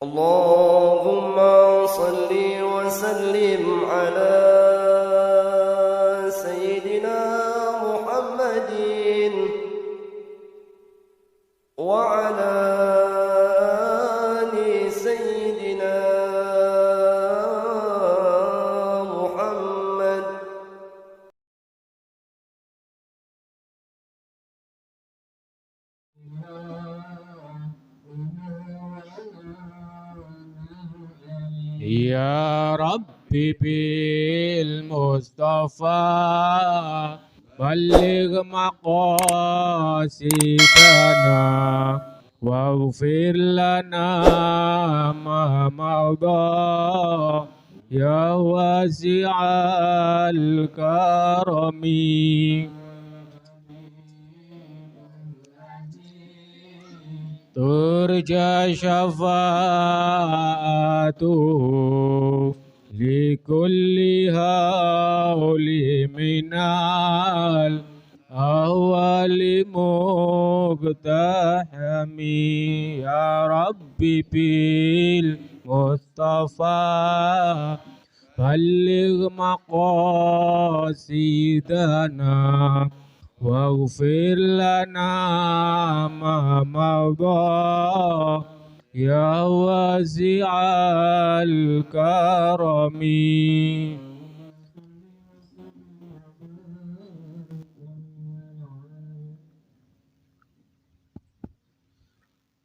اللهم صل وسلم على سيدنا محمد وعلى آل سيدنا محمد. يا ربي بالمصطفى بلغ مقاصدنا واغفر لنا ما مضى يا واسع الكرم. ترجى شفاعته لكل هول من الأهوال مقتحم. يا ربي بالمصطفى بلغ مقاصدنا واغفر لنا ما مضى يا واسع الكرم.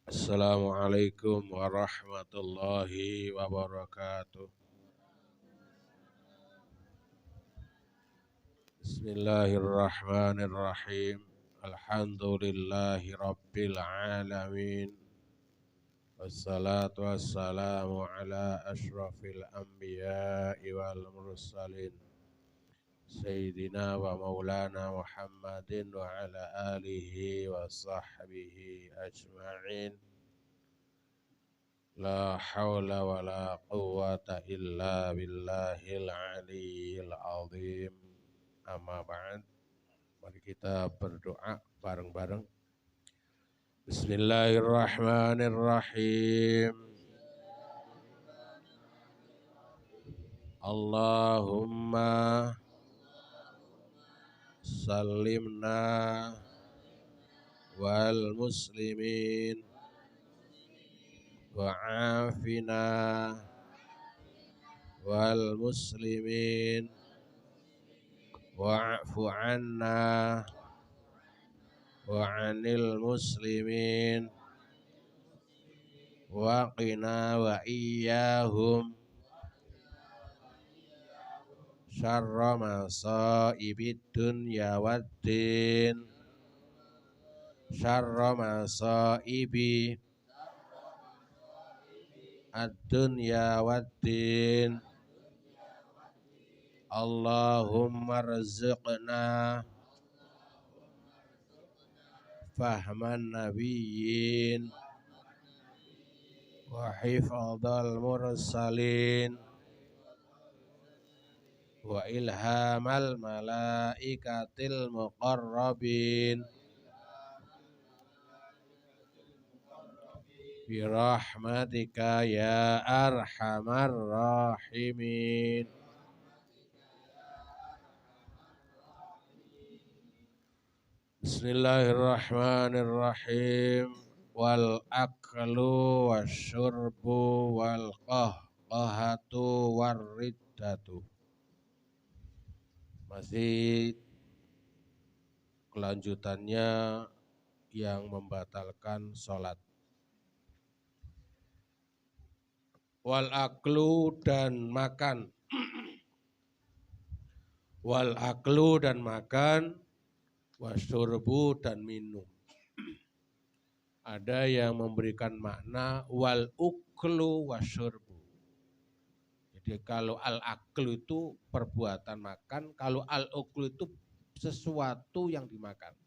Assalamualaikum warahmatullahi wabarakatuh. Bismillahirrahmanirrahim. Alhamdulillahi rabbil alamin. Wassalatu wassalamu ala ashrafil anbiya'i wal mursalin Sayyidina wa maulana Muhammadin wa ala alihi wa sahbihi ajma'in. La hawla wa la quwwata illa billahil aliyyil azim. Amma ba'd. Mari kita berdoa bareng-bareng. Bismillahirrahmanirrahim. Allahumma sallimna wal muslimin wa afina wal muslimin wa'fu anna wa 'anil muslimin wa qina wa iyyahum syarra masaibid dunya waddin. Syarra masaibi ad-dunya waddin. Allahumma rizqna fahman nabiyyin wa hifadhal mursalin wa ilhamal malaikatil muqarrabin birahmatika ya arhamar rahimin. Bismillahirrahmanirrahim. Wal aklu wasyurbu wal qahqahatu warriddatu. Masih kelanjutannya yang membatalkan sholat. Wal aklu dan makan. Wal aklu dan makan. Wasyurbu dan minum. Ada yang memberikan makna wal uklu wasyurbu. Jadi kalau al aklu itu perbuatan makan, kalau al uklu itu sesuatu yang dimakan.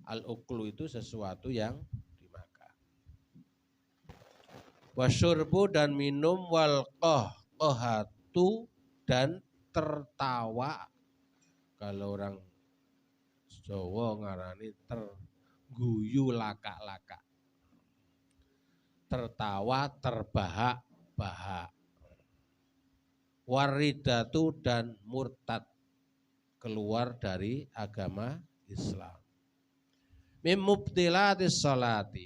Al uklu itu sesuatu yang dimakan. Wasyurbu dan minum, wal qahqahatu dan tertawa. Kalau orang Jawa ngarani terguyu laka-laka. tertawa terbahak-bahak. Waridatu dan murtad, keluar dari agama Islam. Mim mubtilatis sholati,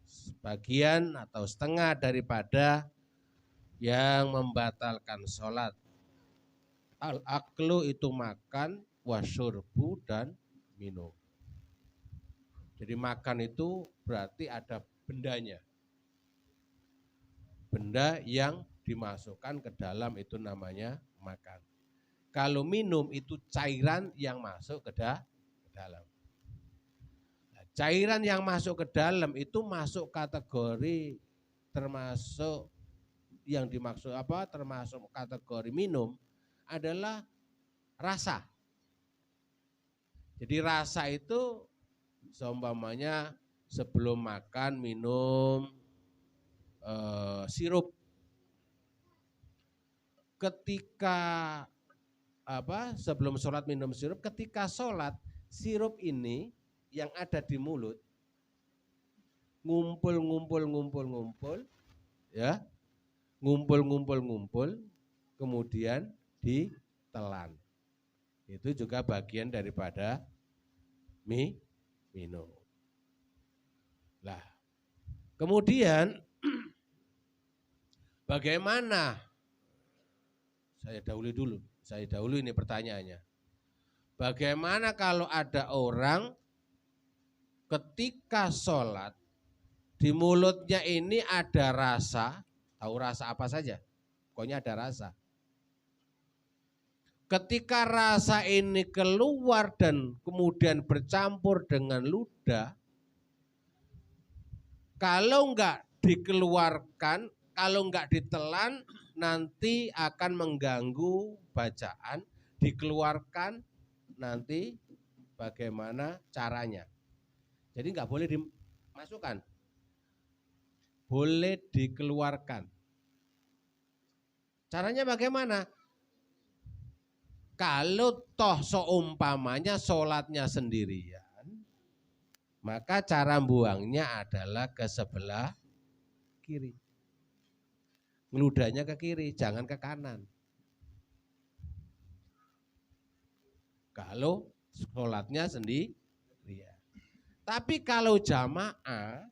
sebagian atau setengah daripada yang membatalkan sholat. Al-aklu itu makan, wasyurbu dan minum. Jadi makan itu berarti ada bendanya. Benda yang dimasukkan ke dalam itu namanya makan. Kalau minum itu cairan yang masuk ke dalam. Nah, cairan yang masuk ke dalam itu masuk kategori termasuk yang dimaksud apa? Termasuk kategori minum adalah rasa. Jadi rasa itu seumpamanya sebelum makan minum sirup. Ketika sebelum sholat minum sirup, ketika sholat sirup ini yang ada di mulut ngumpul, ya, ngumpul, kemudian ditelan. Itu juga bagian daripada minum. Lah, kemudian bagaimana? Saya dahulu ini pertanyaannya. Bagaimana kalau ada orang ketika sholat di mulutnya ini ada rasa, tahu rasa apa saja? Pokoknya ada rasa. Ketika rasa ini keluar dan kemudian bercampur dengan ludah, kalau enggak dikeluarkan, kalau enggak ditelan, nanti akan mengganggu bacaan. Dikeluarkan nanti bagaimana caranya. Jadi enggak boleh dimasukkan, boleh dikeluarkan. Caranya bagaimana? Kalau toh seumpamanya sholatnya sendirian, maka cara buangnya adalah ke sebelah kiri. Ngeludahnya ke kiri, jangan ke kanan. Kalau sholatnya sendirian. Tapi kalau jamaah,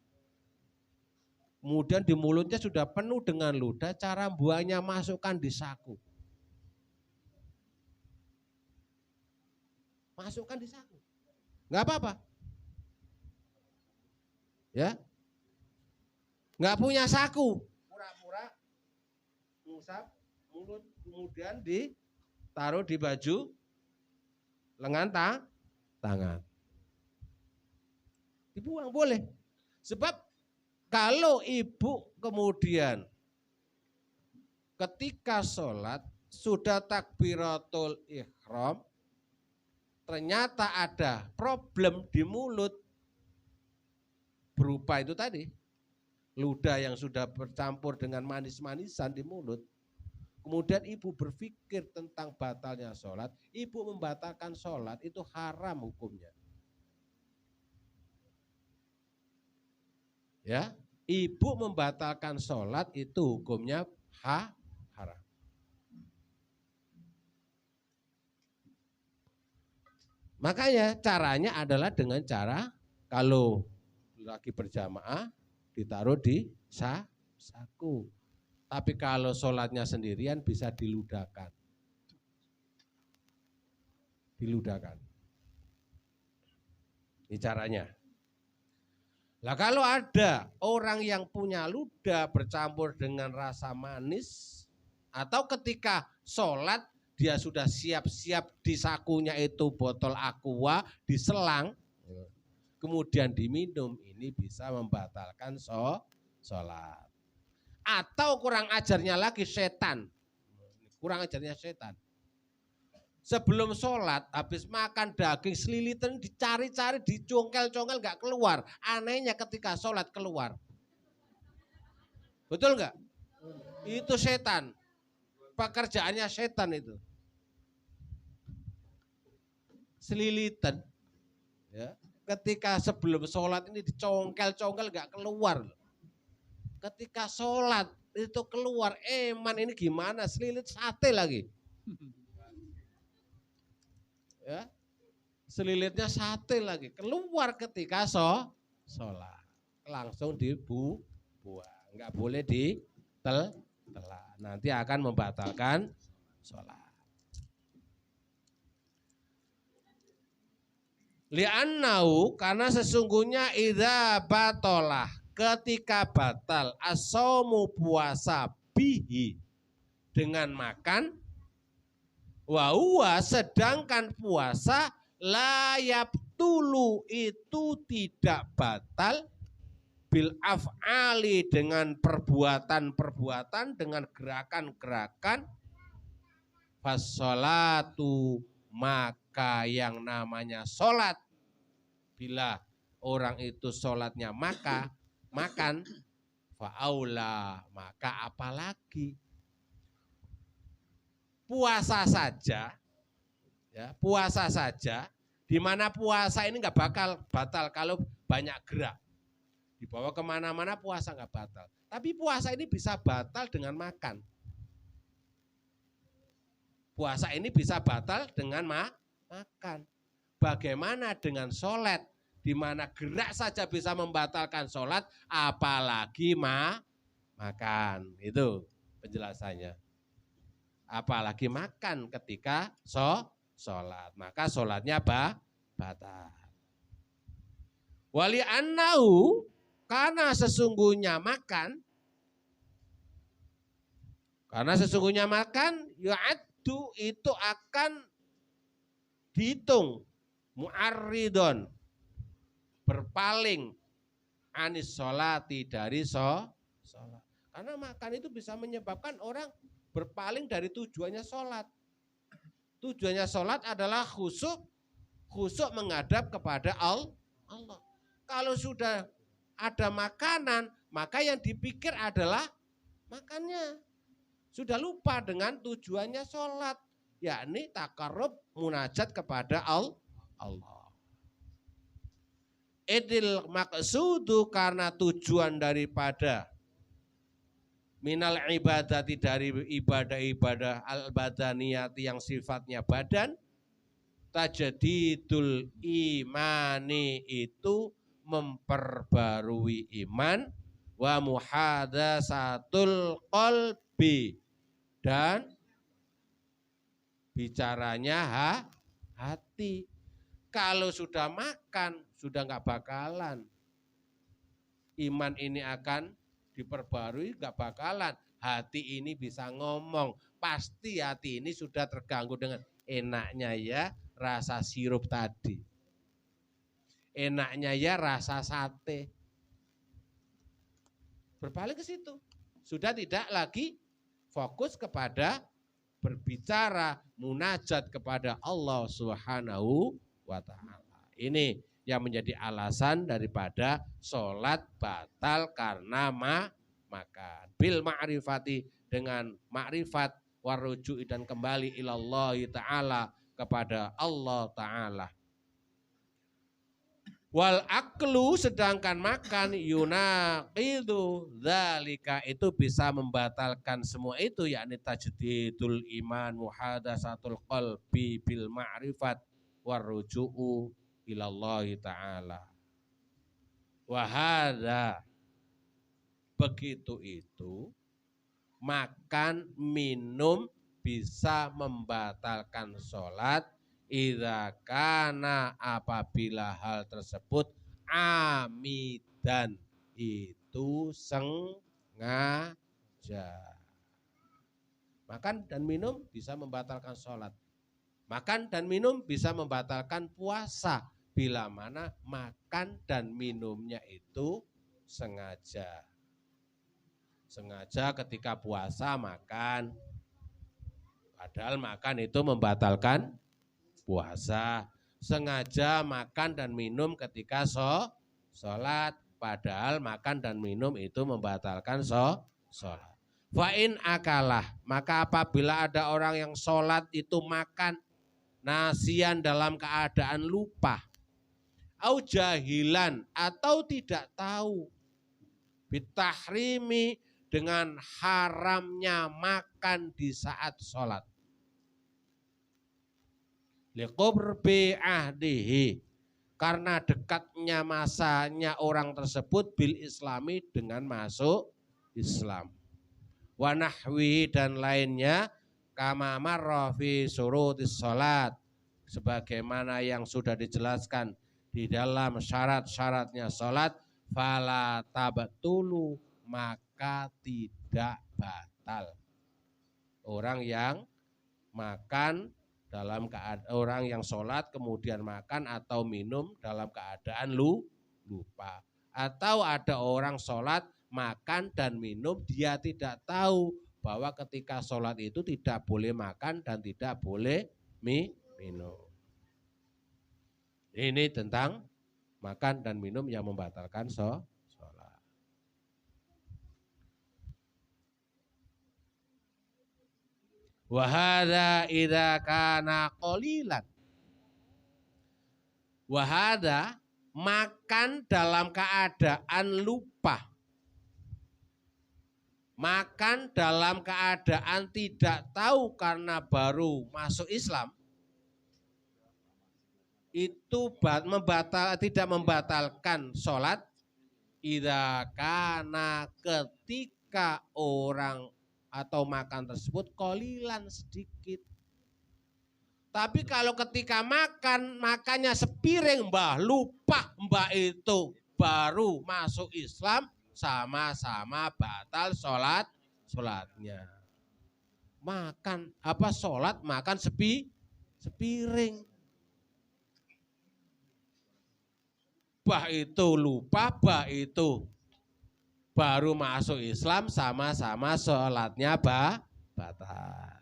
kemudian di mulutnya sudah penuh dengan ludah, cara buangnya masukkan di saku. Masukkan di saku. Enggak apa-apa. Ya. Enggak punya saku, pura-pura ngusap mulut, kemudian ditaruh di baju lengan tangan. Dibuang boleh. Sebab kalau ibu kemudian ketika sholat sudah takbiratul ihram, ternyata ada problem di mulut berupa itu tadi, ludah yang sudah bercampur dengan manis-manisan di mulut. Kemudian ibu berpikir tentang batalnya sholat, ibu membatalkan sholat, itu haram hukumnya. Ya, ibu membatalkan sholat itu hukumnya haram. Makanya caranya adalah dengan cara kalau lagi berjamaah ditaruh di saku. Tapi kalau sholatnya sendirian bisa diludahkan. Ini caranya. Lah kalau ada orang yang punya ludah bercampur dengan rasa manis, atau ketika sholat dia sudah siap-siap di sakunya itu botol aqua diselang, kemudian diminum, ini bisa membatalkan sholat. Atau kurang ajarnya lagi setan. Sebelum sholat, habis makan daging selilitan dicari-cari, dicongkel-congkel gak keluar. Anehnya ketika sholat keluar. Betul gak? Itu setan. Pekerjaannya setan itu. Selilitan. Ya. Ketika sebelum sholat ini dicongkel-congkel gak keluar. ketika sholat itu keluar eman ini gimana, selilit sate lagi. Ya, selilitnya sate lagi, keluar ketika sholat. Langsung buang, nggak boleh ditelan. Nanti akan membatalkan sholat. Li'annau karena sesungguhnya idza batalah ketika batal as-shaumu puasa bihi dengan makan wa huwa sedangkan puasa la yabtulu itu tidak batal bil af'ali dengan perbuatan-perbuatan dengan gerakan-gerakan fasholatu maka yang namanya sholat bila orang itu sholatnya makan fa'aula maka apalagi puasa saja ya, puasa saja di mana puasa ini nggak bakal batal kalau banyak gerak dibawa kemana-mana puasa nggak batal tapi puasa ini bisa batal dengan makan. Puasa ini bisa batal dengan makan. Bagaimana dengan sholat? Di mana gerak saja bisa membatalkan sholat, apalagi makan. Itu penjelasannya. Apalagi makan ketika sholat. Maka sholatnya batal. Wali annau, karena sesungguhnya makan, itu akan dihitung mu'arridon berpaling anis sholati dari sholat. Karena makan itu bisa menyebabkan orang berpaling dari tujuannya sholat. Tujuannya sholat adalah khusyuk menghadap kepada Allah. Kalau sudah ada makanan, maka yang dipikir adalah makannya. Sudah lupa dengan tujuannya sholat, yakni takarrub munajat kepada Allah. Idil maqsudu karena tujuan daripada minal ibadati dari ibadah-ibadah al-badaniyati yang sifatnya badan, tajdidul imani itu memperbarui iman, wa muhadasatul qalbi dan bicaranya hati. Kalau sudah makan, sudah nggak bakalan. Iman ini akan diperbarui, nggak bakalan. Hati ini bisa ngomong. Pasti hati ini sudah terganggu dengan enaknya ya rasa sirup tadi. Enaknya ya rasa sate. Berbalik ke situ. Sudah tidak lagi fokus kepada berbicara munajat kepada Allah Subhanahu wa ta'ala. Ini yang menjadi alasan daripada sholat batal karena makan. Bil ma'rifati dengan ma'rifat waruju'i dan kembali ilallahi ta'ala kepada Allah ta'ala. Wal aklu sedangkan makan yunaqidu dzalika itu bisa membatalkan semua itu yakni tajdidul iman muhadasatul qalbi bil ma'rifat warruju'u ilallahi ta'ala. Wahada begitu itu makan minum bisa membatalkan sholat idza kana apabila hal tersebut amidan itu sengaja. Makan dan minum bisa membatalkan sholat. Makan dan minum bisa membatalkan puasa bila mana makan dan minumnya itu sengaja. Sengaja ketika puasa makan. Padahal makan itu membatalkan puasa. Sengaja makan dan minum ketika sholat. Padahal makan dan minum itu membatalkan sholat. Fa'in akalah. Maka apabila ada orang yang sholat itu makan. Nasian dalam keadaan lupa. Au jahilan atau tidak tahu. bitahrimi, dengan haramnya makan di saat sholat. Liqurbi ahdihi, karena dekatnya masanya orang tersebut bil islami, dengan masuk Islam. Wa nahwihi, dan lainnya, kama marra fi syurutis sholat, sebagaimana yang sudah dijelaskan di dalam syarat-syaratnya sholat. Fala tabatulu, maka tidak batal. Orang yang makan dalam keadaan, orang yang sholat kemudian makan atau minum dalam keadaan lupa. Atau ada orang sholat, makan dan minum, dia tidak tahu bahwa ketika sholat itu tidak boleh makan dan tidak boleh minum. Ini tentang makan dan minum yang membatalkan sholat. Wahada idza kana qalilan. Wahada, makan dalam keadaan lupa. Makan dalam keadaan tidak tahu karena baru masuk Islam. Itu tidak membatalkan sholat. Idza kana, ketika orang atau makan tersebut qalilan, sedikit. Tapi kalau ketika makannya sepiring, mbah lupa, mbah itu baru masuk Islam, sama-sama batal sholatnya. Makan sholat, makan sepiring. Bah itu lupa, bah itu baru masuk Islam, sama-sama sholatnya batal.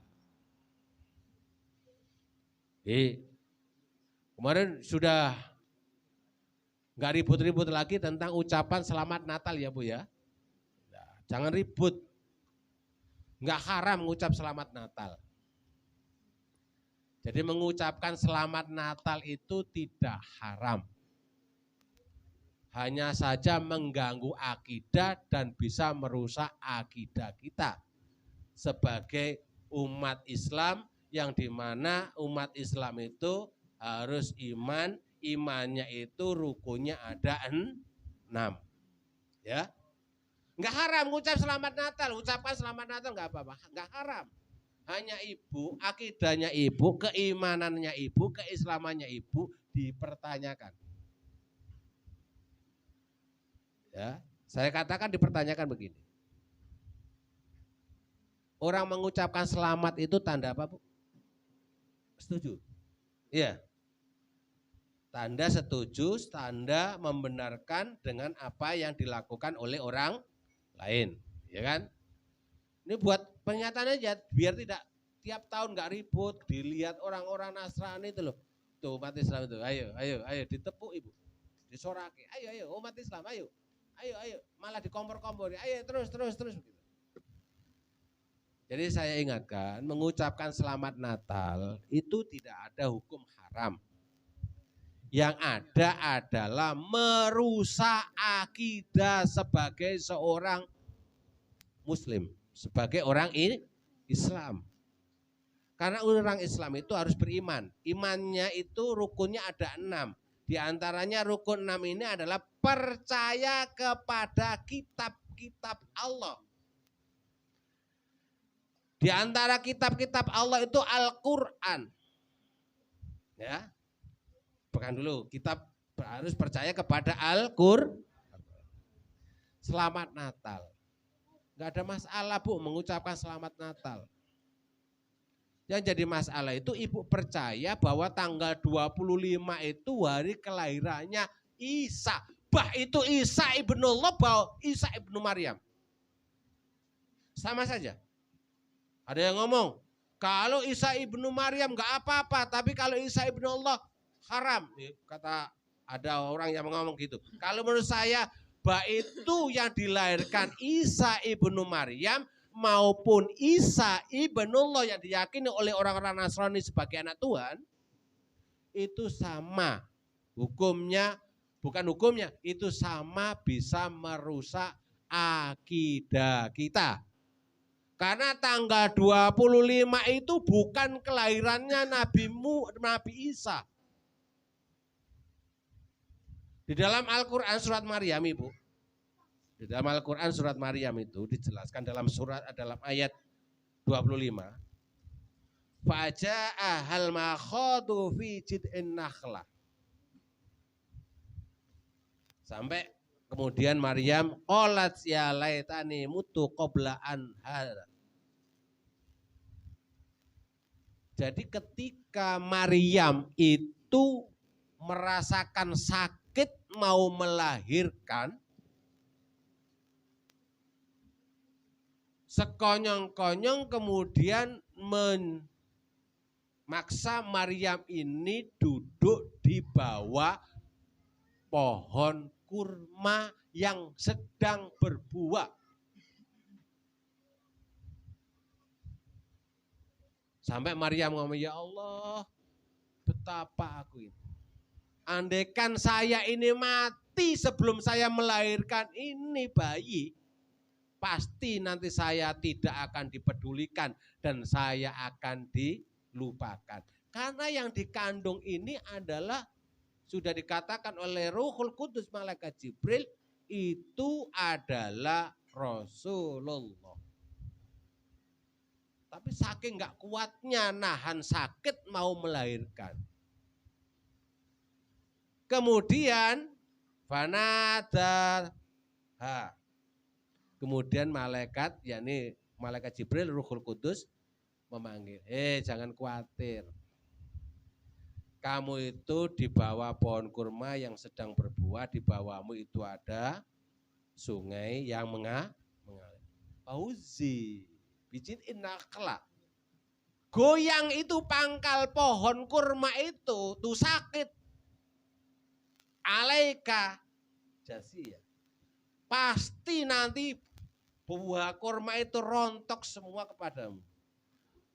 Kemarin sudah nggak ribut-ribut lagi tentang ucapan selamat Natal ya Bu ya. Jangan ribut. Nggak haram mengucap selamat Natal. Jadi mengucapkan selamat Natal itu tidak haram. Hanya saja mengganggu akidah dan bisa merusak akidah kita sebagai umat Islam, yang dimana umat Islam itu harus iman, imannya itu rukunnya ada 6. Ya, nggak haram mengucap selamat Natal, ucapkan selamat Natal nggak apa-apa, nggak haram. Hanya ibu, akidahnya ibu, keimanannya ibu, keislamannya ibu dipertanyakan. Ya, saya katakan dipertanyakan begini. Orang mengucapkan selamat itu tanda apa, Bu? Setuju? Iya. Tanda setuju, tanda membenarkan dengan apa yang dilakukan oleh orang lain, ya kan? Ini buat pernyataan aja, biar tidak tiap tahun nggak ribut, dilihat orang-orang Nasrani itu loh. Tuh umat Islam itu, ayo ditepuk Ibu, disoraki, ayo umat Islam, ayo, malah dikompor-kompor, ayo terus. Jadi saya ingatkan, mengucapkan selamat Natal itu tidak ada hukum haram. Yang ada adalah merusak akidah sebagai seorang Muslim, sebagai orang Islam. Karena orang Islam itu harus beriman. Imannya itu rukunnya ada 6. Di antaranya rukun 6 ini adalah percaya kepada kitab-kitab Allah. Di antara kitab-kitab Allah itu Al-Quran. Ya, pekan dulu, kita harus percaya kepada Al-Quran. Selamat Natal. Gak ada masalah Bu mengucapkan selamat Natal. Yang jadi masalah itu ibu percaya bahwa tanggal 25 itu hari kelahirannya Isa. Bah itu Isa ibnullah, bahwa Isa ibnu Maryam. Sama saja. Ada yang ngomong, kalau Isa ibnu Maryam gak apa-apa, tapi kalau Isa ibnu Allah haram. Kata ada orang yang ngomong gitu. Kalau menurut saya, baik itu yang dilahirkan Isa ibnu Maryam maupun Isa ibnullah yang diyakini oleh orang-orang Nasrani sebagai anak Tuhan, itu sama hukumnya, bukan hukumnya, itu sama bisa merusak akidah kita. Karena tanggal 25 itu bukan kelahirannya Nabi Isa. Di dalam Al-Quran surat Maryam, Ibu. Di dalam Al-Quran surat Maryam itu dijelaskan dalam ayat 25. Faja'a hal makhadu fi jid'in nakhlah. Sampai kemudian Maryam qalat ya laitani mutu qabla an hada. Jadi ketika Maryam itu merasakan sakit mau melahirkan, sekonyong-konyong kemudian memaksa Maryam ini duduk di bawah pohon kurma yang sedang berbuah. Sampai Maryam ngomong, ya Allah, betapa aku ini. Andaikan saya ini mati sebelum saya melahirkan ini bayi, pasti nanti saya tidak akan dipedulikan dan saya akan dilupakan. Karena yang dikandung ini adalah sudah dikatakan oleh Ruhul Kudus Malaikat Jibril itu adalah Rasulullah. Tapi saking gak kuatnya nahan sakit mau melahirkan. Kemudian fanada. Kemudian malaikat, yakni malaikat Jibril Ruhul Kudus memanggil, jangan khawatir. Kamu itu di bawah pohon kurma yang sedang berbuah, di bawahmu itu ada sungai yang mengalir. Fauzi bijin innakla. Goyang itu pangkal pohon kurma itu tuh sakit. Alaika jasiyah. Pasti nanti buah kurma itu rontok semua kepadamu.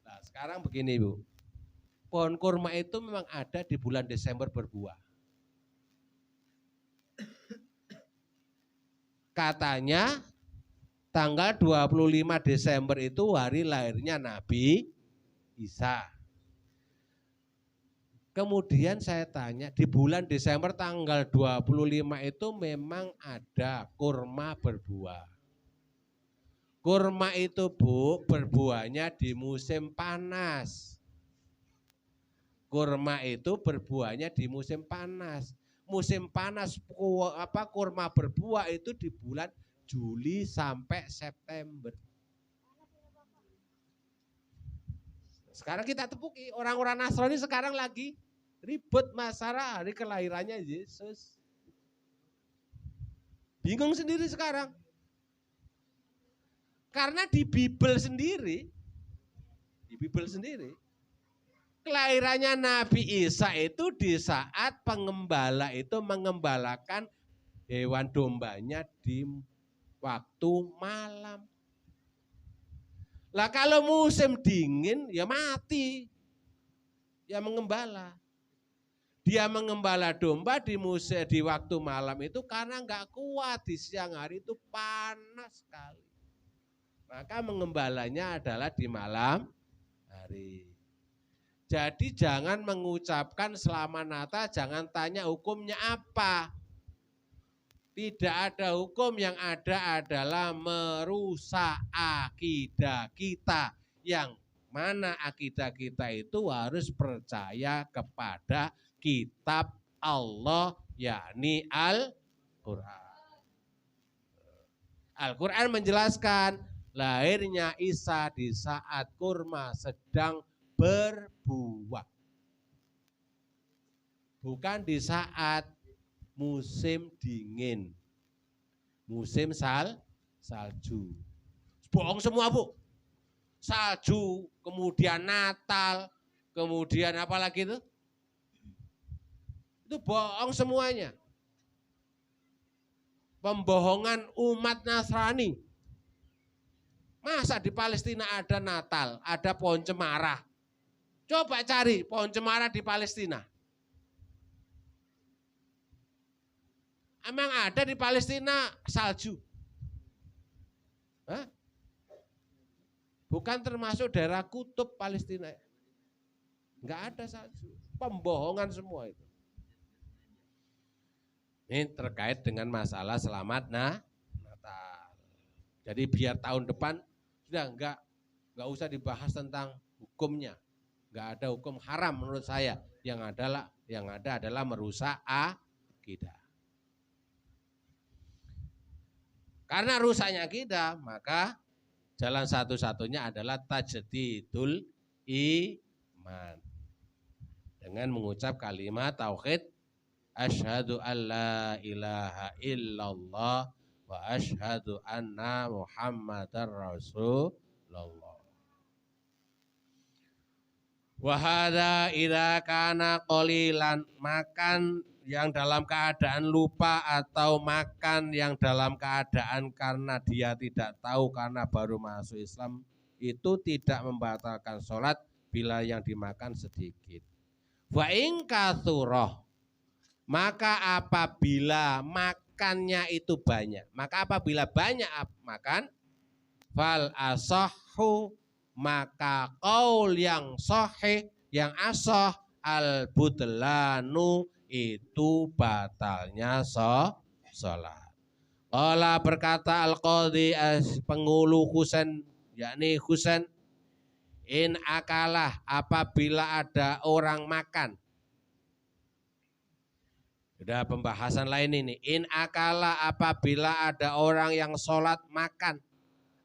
Nah, sekarang begini, Bu. Pohon kurma itu memang ada di bulan Desember berbuah. Katanya tanggal 25 Desember itu hari lahirnya Nabi Isa. Kemudian saya tanya, di bulan Desember tanggal 25 itu memang ada kurma berbuah. Kurma itu, Bu, berbuahnya di musim panas. Kurma itu berbuahnya di musim panas. Musim panas kurma berbuah itu di bulan Juli sampai September. Sekarang kita tepuki, orang-orang Nasrani sekarang lagi ribut masalah hari kelahirannya Yesus. Bingung sendiri sekarang. Karena di Bible sendiri, kelahirannya Nabi Isa itu di saat pengembala itu mengembalakan hewan dombanya di waktu malam. Lah kalau musim dingin ya mati ya mengembala. Dia mengembala domba di waktu malam itu karena nggak kuat, di siang hari itu panas sekali. Maka mengembalanya adalah di malam hari. Jadi jangan mengucapkan selamat Natal, jangan tanya hukumnya apa. Tidak ada hukum, yang ada adalah merusak akidah kita. Yang mana akidah kita itu harus percaya kepada kitab Allah, yakni Al-Quran. Al-Quran menjelaskan lahirnya Isa di saat kurma sedang berbuah. Bukan di saat musim dingin, musim salju. Bohong semua, Bu. Salju, kemudian Natal, kemudian apa lagi itu? Itu bohong semuanya. Pembohongan umat Nasrani. Masa di Palestina ada Natal, ada pohon cemara? Coba cari pohon cemara di Palestina. Emang ada di Palestina salju? Hah? Bukan termasuk daerah kutub Palestina. Enggak ada salju. Pembohongan semua itu. Ini terkait dengan masalah selamat Natal. Jadi biar tahun depan sudah enggak usah dibahas tentang hukumnya. Enggak ada hukum haram menurut saya. Yang ada adalah merusak akidah. Karena rusaknya akidah, maka jalan satu-satunya adalah tajdidul iman. Dengan mengucap kalimat tauhid, asyhadu alla ilaha illallah wa asyhadu anna Muhammadar Rasulullah. Wa hadza idza kana qalilan, makan yang dalam keadaan lupa atau makan yang dalam keadaan karena dia tidak tahu karena baru masuk Islam, itu tidak membatalkan sholat bila yang dimakan sedikit. Wa in katsurah, maka apabila makannya itu banyak, maka apabila banyak makan, fal asahhu, maka qaul yang sahih, yang asah, al budlanu, itu batalnya sholat. Qala berkata al-qadhi pengulu Husain, yakni Husain, in akalah, apabila ada orang makan. Sudah pembahasan lain ini. In akalah, apabila ada orang yang sholat makan.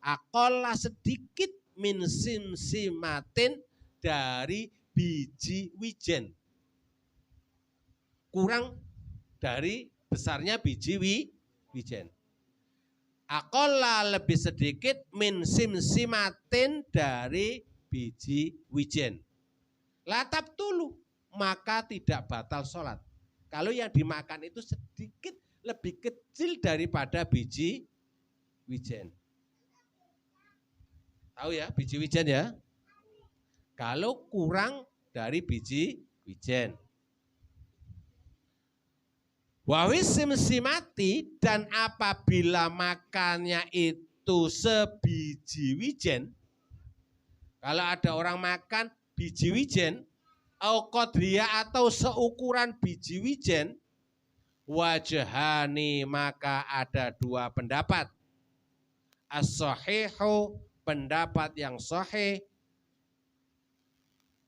Aqalla sedikit min simsimatin, dari biji wijen. Kurang dari besarnya biji wijen. Aqalla lebih sedikit min simsimatin, dari biji wijen. Latap tulu, maka tidak batal sholat. Kalau yang dimakan itu sedikit lebih kecil daripada biji wijen. Tahu ya biji wijen ya? Kalau kurang dari biji wijen. Wawis simsimati, dan apabila makannya itu sebiji wijen, kalau ada orang makan biji wijen, au qadriya, atau seukuran biji wijen, wajhani, maka ada dua pendapat. As-sahihu, pendapat yang sahih,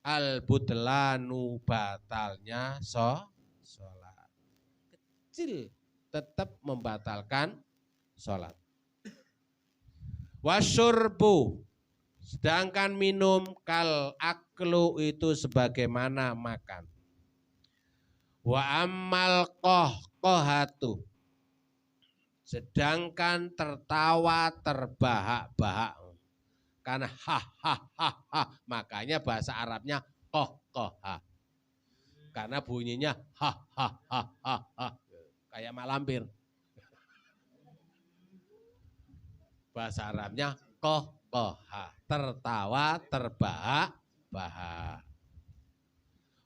al-budlanu, batalnya sholat. Kecil tetap membatalkan sholat. Wasyurbu, sedangkan minum, kal aklu, itu sebagaimana makan. Wa ammal qahqahatu, sedangkan tertawa terbahak-bahak. Karena makanya bahasa Arabnya qahqaha. Karena bunyinya kayak mak lampir. Bahasa Arabnya qahqaha, tertawa terbahak-bahak.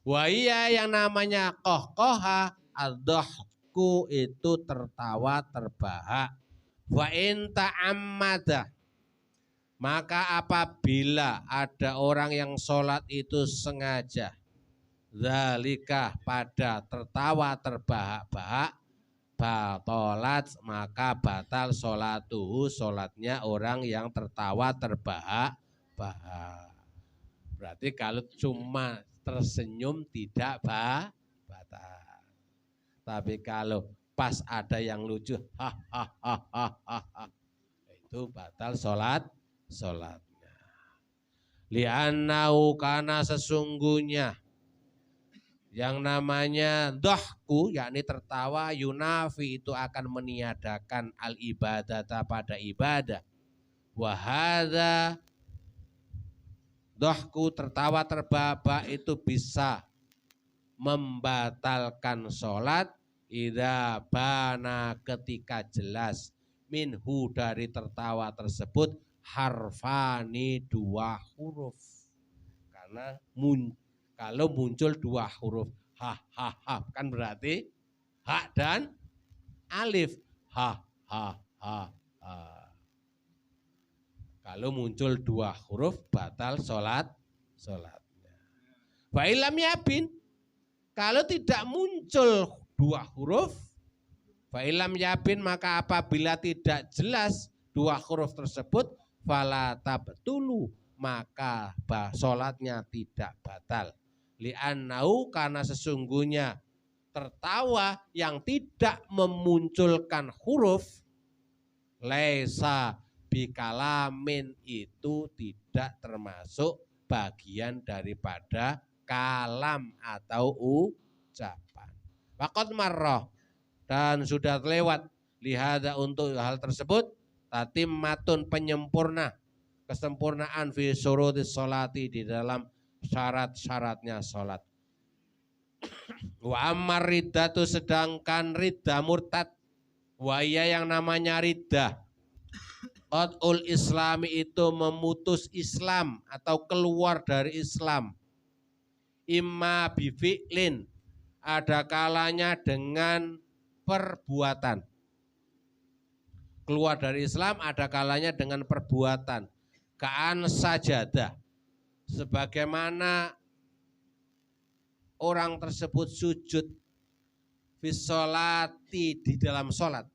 Wa iya, yang namanya qahqaha, ad-dhahku, itu tertawa terbahak. Wa in ta'ammada, maka apabila ada orang yang sholat itu sengaja, zalika, pada tertawa terbahak-bahak, batolat, maka batal sholatuhu, sholatnya orang yang tertawa terbahak-bahak. Berarti kalau cuma tersenyum tidak batal. Tapi kalau pas ada yang lucu, itu batal sholatnya. Li'annau, karena sesungguhnya yang namanya dhahku, yakni tertawa, yunafi, itu akan meniadakan al ibadata, pada ibadah. Wa hadza, dhahku, tertawa terbahak, itu bisa membatalkan sholat idza bana, ketika jelas, minhu, dari tertawa tersebut, harfani, dua huruf. Karena kalau muncul dua huruf kan berarti ha dan alif, ha. Kalau muncul 2 huruf batal sholatnya. Fa'ilam yabin, kalau tidak muncul 2 huruf, fa'ilam yabin maka apabila tidak jelas 2 huruf tersebut, fala tabtulu, maka sholatnya tidak batal. Li'annau, karena sesungguhnya tertawa yang tidak memunculkan huruf, laisa bikalamin, itu tidak termasuk bagian daripada kalam atau ucapan. Waqad marrah, dan sudah lewat, lihada, untuk hal tersebut, tatimmatun, penyempurna, kesempurnaan fi syurutis sholati, di dalam syarat-syaratnya sholat. Wa ammar riddatu, sedangkan riddah murtad, waya yang namanya riddah, qat'ul islami, itu memutus Islam atau keluar dari Islam. Imma bifi'lin, ada kalanya dengan perbuatan. Keluar dari Islam ada kalanya dengan perbuatan. Ka'an sajadah, sebagaimana orang tersebut sujud fi sholati, di dalam sholat.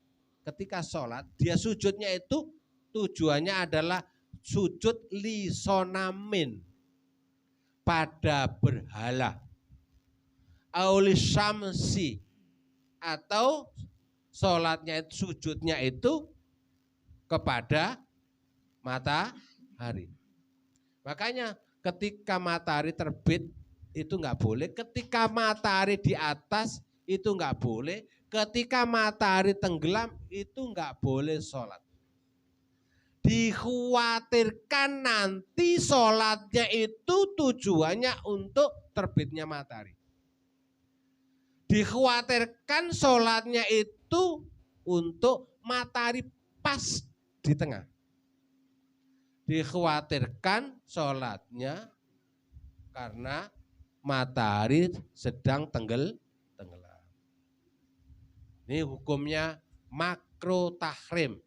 Ketika sholat, dia sujudnya itu tujuannya adalah sujud li sonamin, pada berhala, auli syamsi, atau sholatnya, sujudnya itu kepada matahari. Makanya ketika matahari terbit itu nggak boleh, ketika matahari di atas itu nggak boleh, ketika matahari tenggelam itu nggak boleh sholat. Dikhawatirkan nanti sholatnya itu tujuannya untuk terbitnya matahari. Dikhawatirkan sholatnya itu untuk matahari pas di tengah. Dikhawatirkan sholatnya karena matahari sedang tenggelam. Ini hukumnya makro tahrim.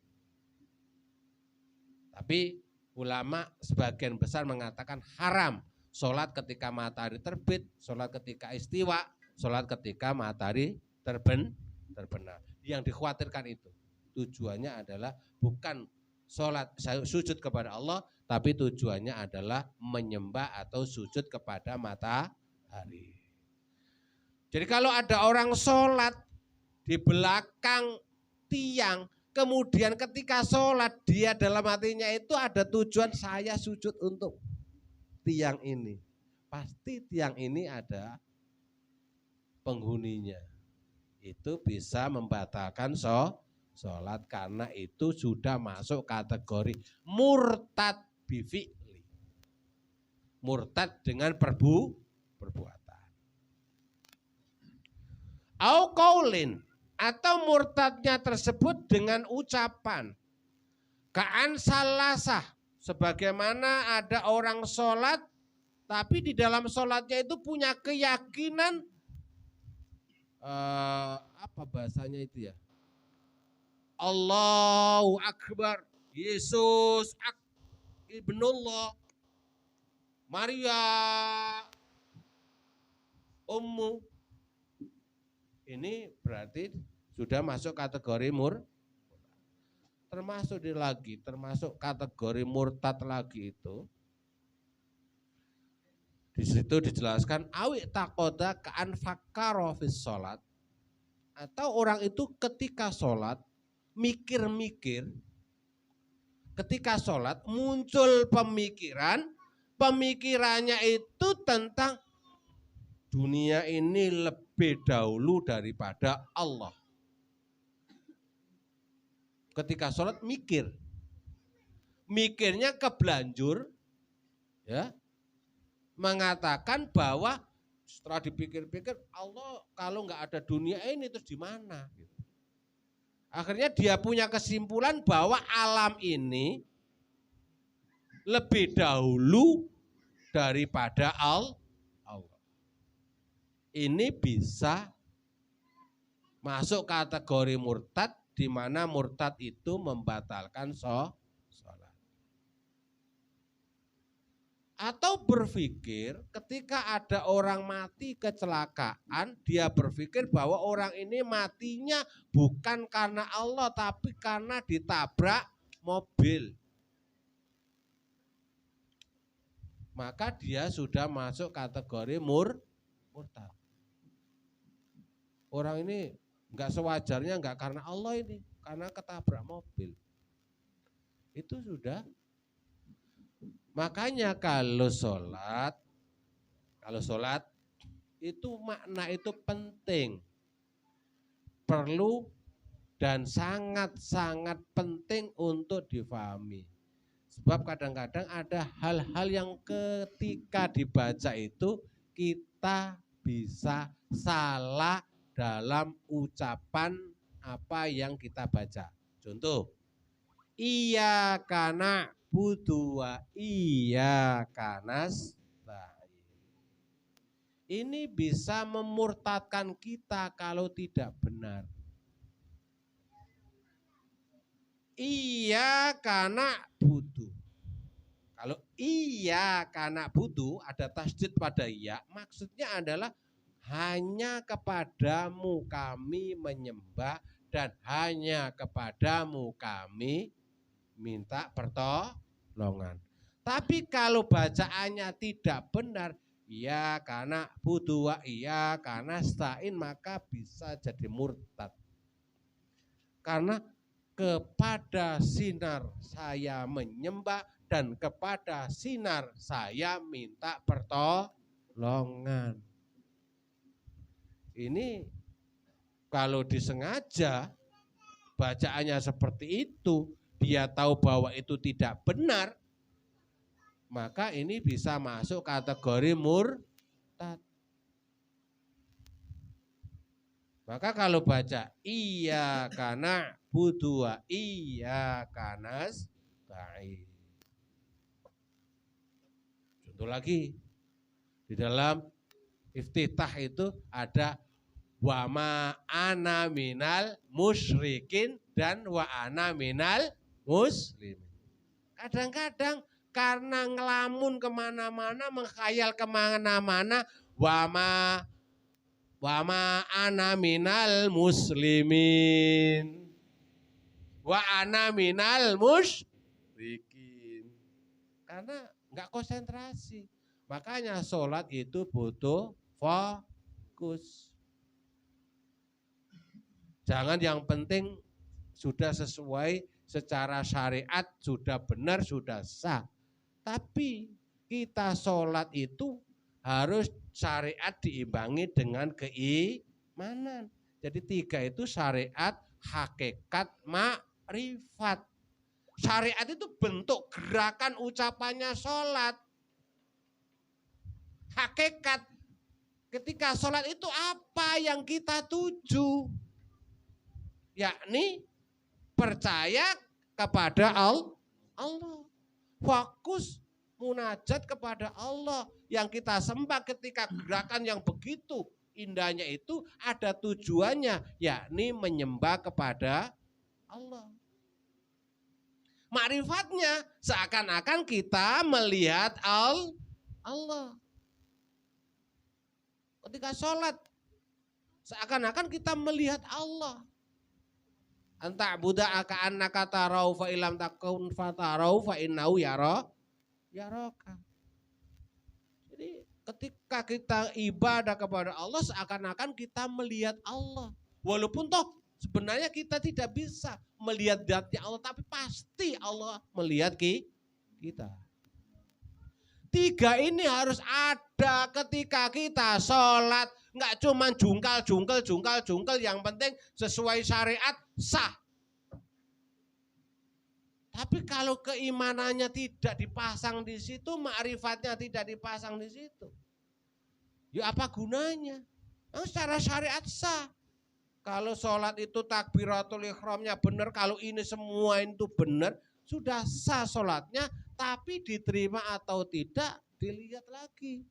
Tapi ulama sebagian besar mengatakan haram sholat ketika matahari terbit, sholat ketika istiwa, sholat ketika matahari terbenam. Yang dikhawatirkan itu tujuannya adalah bukan sholat sujud kepada Allah, tapi tujuannya adalah menyembah atau sujud kepada matahari. Jadi kalau ada orang sholat di belakang tiang, kemudian ketika sholat dia dalam hatinya itu ada tujuan, saya sujud untuk tiang ini, pasti tiang ini ada penghuninya, itu bisa membatalkan sholat karena itu sudah masuk kategori murtad bifi'li, murtad dengan perbuatan. Au qaulin, atau murtadnya tersebut dengan ucapan. Ka'an salasah, sebagaimana ada orang sholat tapi di dalam sholatnya itu punya keyakinan apa bahasanya itu ya, Allahu Akbar, Yesus ibnullah, Maria ummu. Ini berarti sudah masuk kategori termasuk kategori murtad lagi itu. Di situ dijelaskan awi takoda ka'an fakkaro fis sholat, atau orang itu ketika sholat mikir-mikir, ketika sholat muncul pemikirannya itu tentang dunia ini lebih dahulu daripada Allah. Ketika sholat mikirnya kebelanjur, ya, mengatakan bahwa setelah dipikir-pikir, Allah kalau nggak ada dunia ini terus di mana? Akhirnya dia punya kesimpulan bahwa alam ini lebih dahulu daripada Allah. Ini bisa masuk kategori murtad, di mana murtad itu membatalkan sholat. Atau berpikir ketika ada orang mati kecelakaan, dia berpikir bahwa orang ini matinya bukan karena Allah, tapi karena ditabrak mobil. Maka dia sudah masuk kategori murtad. Orang ini enggak sewajarnya, enggak karena Allah ini, karena ketabrak mobil. Itu sudah. Makanya kalau sholat itu makna itu penting, perlu dan sangat-sangat penting untuk difahami. Sebab kadang-kadang ada hal-hal yang ketika dibaca itu kita bisa salah dalam ucapan apa yang kita baca. Contoh, iya karena butuh iya kanas. Ini bisa memurtadkan kita kalau tidak benar. Iya karena butuh. Kalau iya karena butuh ada tasdid pada iya, maksudnya adalah hanya kepadamu kami menyembah dan hanya kepadamu kami minta pertolongan. Tapi kalau bacaannya tidak benar, iya karena butuh, iya karena stain, maka bisa jadi murtad. Karena kepada sinar saya menyembah dan kepada sinar saya minta pertolongan. Ini kalau disengaja bacaannya seperti itu, dia tahu bahwa itu tidak benar, maka ini bisa masuk kategori murtad. Maka kalau baca iya karena butuh iya karena stain. Contoh lagi, di dalam iftitah itu ada wa ma ana minal musyrikin dan wa ana minal muslim. Kadang-kadang karena ngelamun kemana-mana, menghayal kemana-mana, wa ma ana minal muslimin, wa ana minal musyrikin. Karena enggak konsentrasi. Makanya sholat itu butuh fokus. Jangan yang penting sudah sesuai secara syariat, sudah benar, sudah sah. Tapi kita sholat itu harus syariat diimbangi dengan keimanan. Jadi 3 itu syariat, hakikat, makrifat. Syariat itu bentuk gerakan ucapannya sholat. Hakikat ketika sholat itu apa yang kita tuju? Yakni percaya kepada Allah. Fokus munajat kepada Allah. Yang kita sembah ketika gerakan yang begitu indahnya itu ada tujuannya, yakni menyembah kepada Allah. Makrifatnya seakan-akan kita melihat Allah. Ketika sholat seakan-akan kita melihat Allah. Anta buddha ka'annaka tarau fa ilam takun fatarau fa innahu yaraka. Jadi ketika kita ibadah kepada Allah seakan-akan kita melihat Allah. Walaupun toh sebenarnya kita tidak bisa melihat zatnya Allah, tapi pasti Allah melihat kita. 3 ini harus ada ketika kita sholat. Enggak cuma jungkal, yang penting sesuai syariat sah. Tapi kalau keimanannya tidak dipasang di situ, ma'rifatnya tidak dipasang di situ, ya apa gunanya? Nah, secara syariat sah. Kalau sholat itu takbiratul ihramnya benar, kalau ini semua itu benar, sudah sah sholatnya, tapi diterima atau tidak dilihat lagi.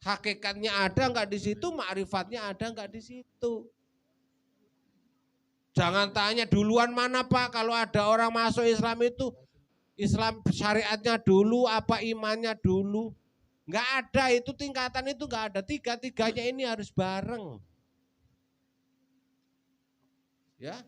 Hakikatnya ada enggak di situ, ma'rifatnya ada enggak di situ. Jangan tanya duluan mana Pak, kalau ada orang masuk Islam itu Islam syariatnya dulu, apa imannya dulu. Nggak ada itu tingkatan itu nggak ada. Tiga-tiganya ini harus bareng. Ya.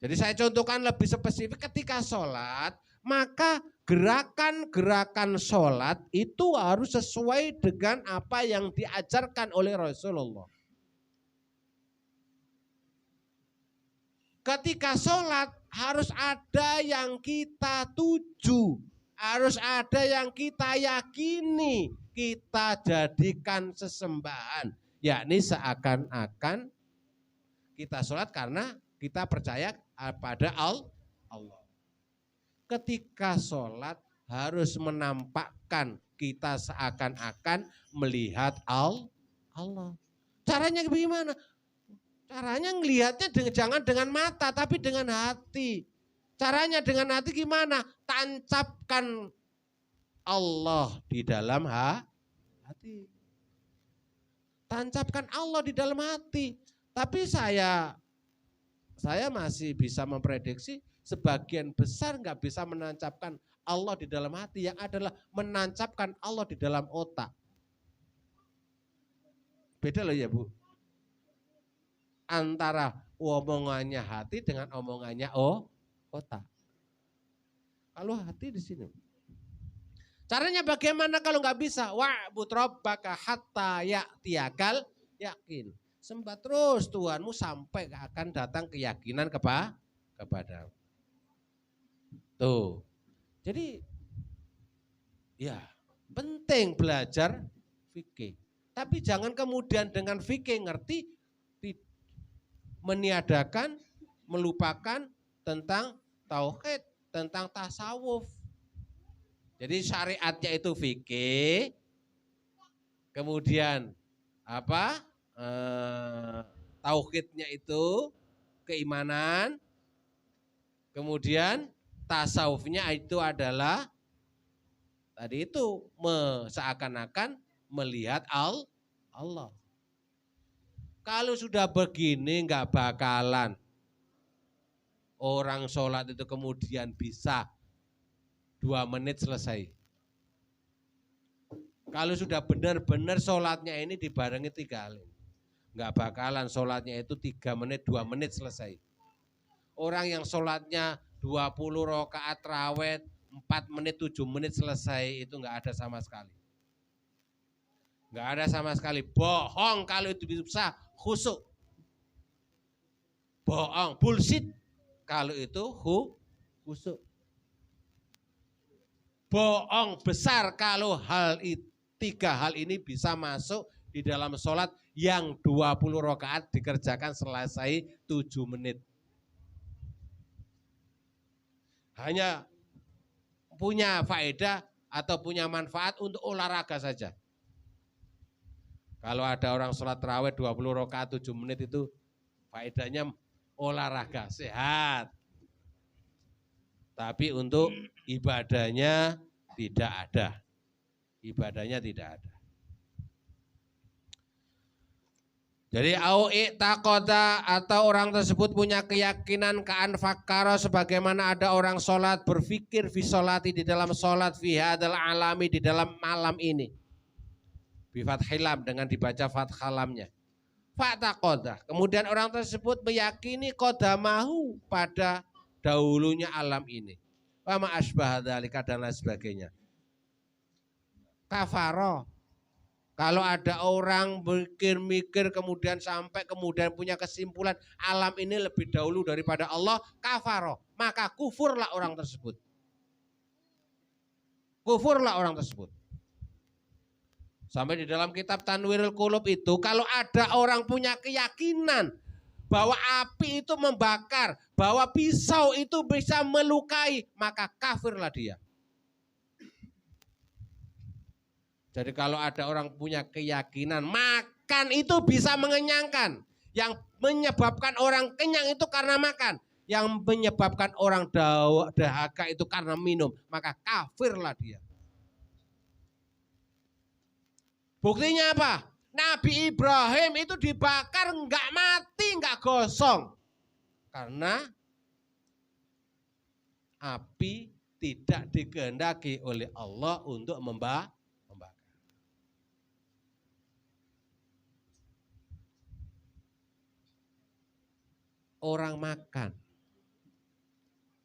Jadi saya contohkan lebih spesifik ketika sholat, maka gerakan-gerakan sholat itu harus sesuai dengan apa yang diajarkan oleh Rasulullah. Ketika sholat harus ada yang kita tuju, harus ada yang kita yakini, kita jadikan sesembahan. Yakni seakan-akan kita sholat karena kita percaya pada Allah. Ketika sholat harus menampakkan kita seakan-akan melihat Allah. Caranya bagaimana? Caranya ngelihatnya jangan dengan mata tapi dengan hati. Caranya dengan hati gimana? Tancapkan Allah di dalam hati. Tancapkan Allah di dalam hati. Tapi saya masih bisa memprediksi sebagian besar nggak bisa menancapkan Allah di dalam hati, yang adalah menancapkan Allah di dalam otak. Beda loh ya Bu. Antara omongannya hati dengan omongannya otak. Kalau hati di sini. Caranya bagaimana kalau nggak bisa? Wa'bud rabbaka hatta ya'tiyakal yakin. Sembah terus Tuhanmu sampai akan datang keyakinan kepada. Tuh. Jadi ya penting belajar fikih. Tapi jangan kemudian dengan fikih ngerti meniadakan, melupakan tentang tauhid, tentang tasawuf. Jadi syariatnya itu fikih, kemudian apa? Tauhidnya itu keimanan, kemudian tasawufnya itu adalah tadi itu seakan-akan melihat Allah. Kalau sudah begini nggak bakalan orang sholat itu kemudian bisa 2 menit selesai. Kalau sudah benar-benar sholatnya ini dibarengi 3 kali. Nggak bakalan sholatnya itu 3 menit, 2 menit selesai. Orang yang sholatnya 20 rakaat rawet, 4 menit, 7 menit selesai, itu nggak ada sama sekali. Nggak ada sama sekali. Bohong kalau itu bisa khusyuk. Bohong, bullshit kalau itu khusyuk. Bohong besar kalau 3 hal ini bisa masuk di dalam sholat yang 20 rakaat dikerjakan selesai 7 menit. Hanya punya faedah atau punya manfaat untuk olahraga saja. Kalau ada orang sholat tarawih 20 rakaat 7 menit itu faedahnya olahraga, sehat. Tapi untuk ibadahnya tidak ada. Ibadahnya tidak ada. Jadi au i'taqada atau orang tersebut punya keyakinan ka'an fakkara sebagaimana ada orang sholat berpikir fi sholati di dalam sholat fi hadal alami di dalam malam ini. Bi fathil lam dengan dibaca fathah lamnya. Fa'taqada. Kemudian orang tersebut meyakini qadamahu pada dahulunya alam ini. Wa ma asbah dzalika dan lain sebagainya. Kafaro. Kalau ada orang mikir-mikir kemudian sampai kemudian punya kesimpulan alam ini lebih dahulu daripada Allah, kafaro. Maka kufurlah orang tersebut. Kufurlah orang tersebut. Sampai di dalam kitab Tanwirul Qulub itu kalau ada orang punya keyakinan bahwa api itu membakar, bahwa pisau itu bisa melukai, maka kafirlah dia. Jadi kalau ada orang punya keyakinan makan itu bisa mengenyangkan. Yang menyebabkan orang kenyang itu karena makan. Yang menyebabkan orang dahaga itu karena minum. Maka kafirlah dia. Buktinya apa? Nabi Ibrahim itu dibakar enggak mati, enggak gosong. Karena api tidak dikehendaki oleh Allah untuk membakar. Orang makan,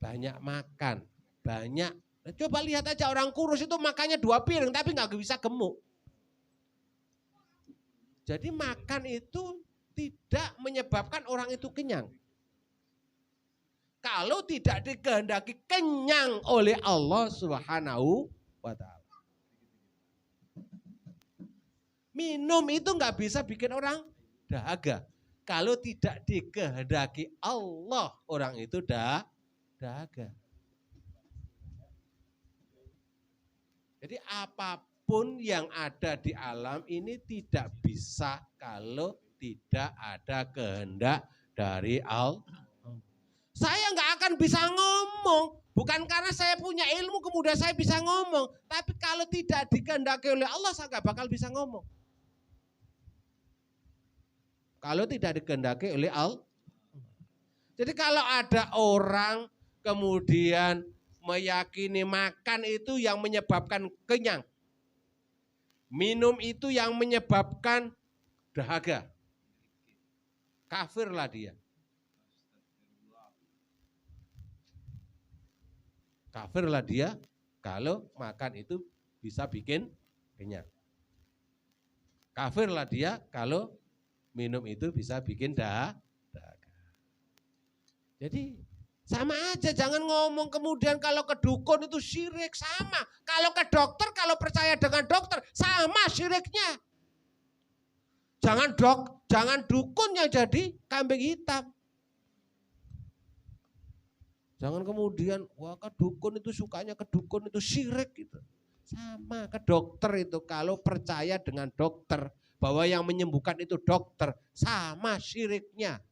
banyak makan, banyak. Coba lihat aja orang kurus itu makannya 2 piring tapi nggak bisa gemuk. Jadi makan itu tidak menyebabkan orang itu kenyang. Kalau tidak dikehendaki kenyang oleh Allah Subhanahu wa ta'ala. Minum itu nggak bisa bikin orang dahaga. Kalau tidak dikehendaki Allah, orang itu dahaga. Jadi apapun yang ada di alam ini tidak bisa kalau tidak ada kehendak dari Allah. Saya nggak akan bisa ngomong, bukan karena saya punya ilmu kemudian saya bisa ngomong. Tapi kalau tidak dikehendaki oleh Allah, saya nggak bakal bisa ngomong. Kalau tidak dikehendaki oleh Allah. Jadi kalau ada orang kemudian meyakini makan itu yang menyebabkan kenyang, minum itu yang menyebabkan dahaga, kafirlah dia. Kafirlah dia kalau makan itu bisa bikin kenyang. Kafirlah dia kalau minum itu bisa bikin dahaga. Jadi sama aja, jangan ngomong kemudian kalau ke dukun itu syirik, sama. Kalau ke dokter, kalau percaya dengan dokter, sama syiriknya. Jangan dukun yang jadi kambing hitam. Jangan kemudian, wah ke dukun itu sukanya ke dukun itu syirik gitu. Sama ke dokter itu, kalau percaya dengan dokter, bahwa yang menyembuhkan itu dokter, sama syiriknya.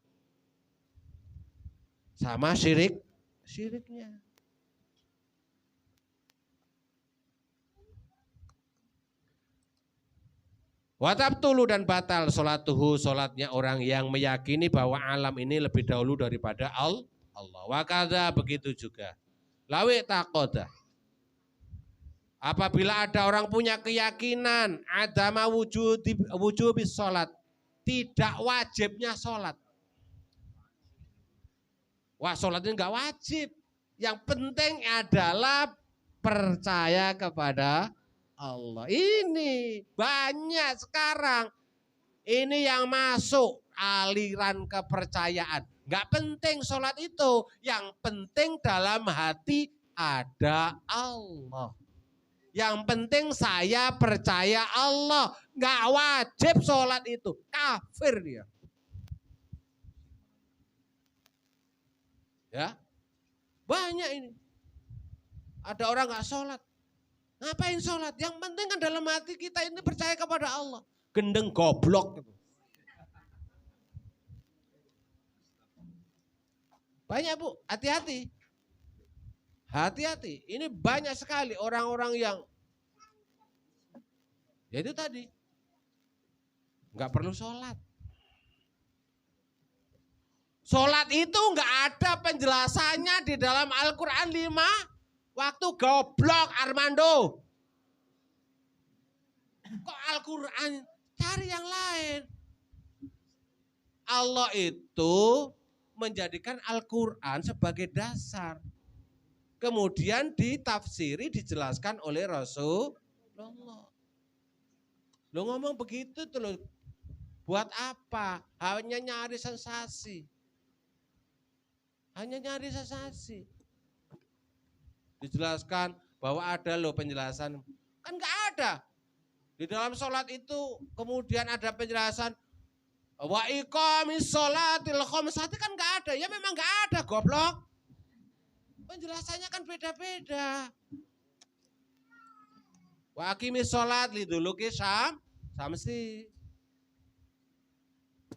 Sama syiriknya. Watabtulu dan batal sholatuhu, sholatnya orang yang meyakini bahwa alam ini lebih dahulu daripada Allah. Wakadha begitu juga. Lawi takoda. Apabila ada orang punya keyakinan adama wujubis sholat, tidak wajibnya sholat. Wah, sholat ini enggak wajib. Yang penting adalah percaya kepada Allah. Ini banyak sekarang. Ini yang masuk aliran kepercayaan. Enggak penting sholat itu. Yang penting dalam hati ada Allah. Yang penting saya percaya Allah. Enggak wajib sholat itu. Kafir dia. Ya, banyak ini. Ada orang nggak sholat. Ngapain sholat? Yang penting kan dalam hati kita ini percaya kepada Allah. Gendeng goblok. Banyak bu, hati-hati. Hati-hati. Ini banyak sekali orang-orang yang, ya itu tadi, nggak perlu sholat. Sholat itu nggak ada penjelasannya di dalam Al-Quran 5 waktu, goblok Armando. Kok Al-Quran, cari yang lain. Allah itu menjadikan Al-Quran sebagai dasar. Kemudian ditafsiri, dijelaskan oleh Rasulullah. Lo ngomong begitu tuh lo, buat apa? Hanya nyari sensasi. Hanya nyari sensasi. Dijelaskan bahwa ada loh penjelasan. Kan gak ada. Di dalam sholat itu kemudian ada penjelasan. Wa iqamis sholatil khamsati, kan gak ada. Ya memang gak ada, goblok. Penjelasannya kan beda-beda. Wa aqimis sholat liduluki samsi.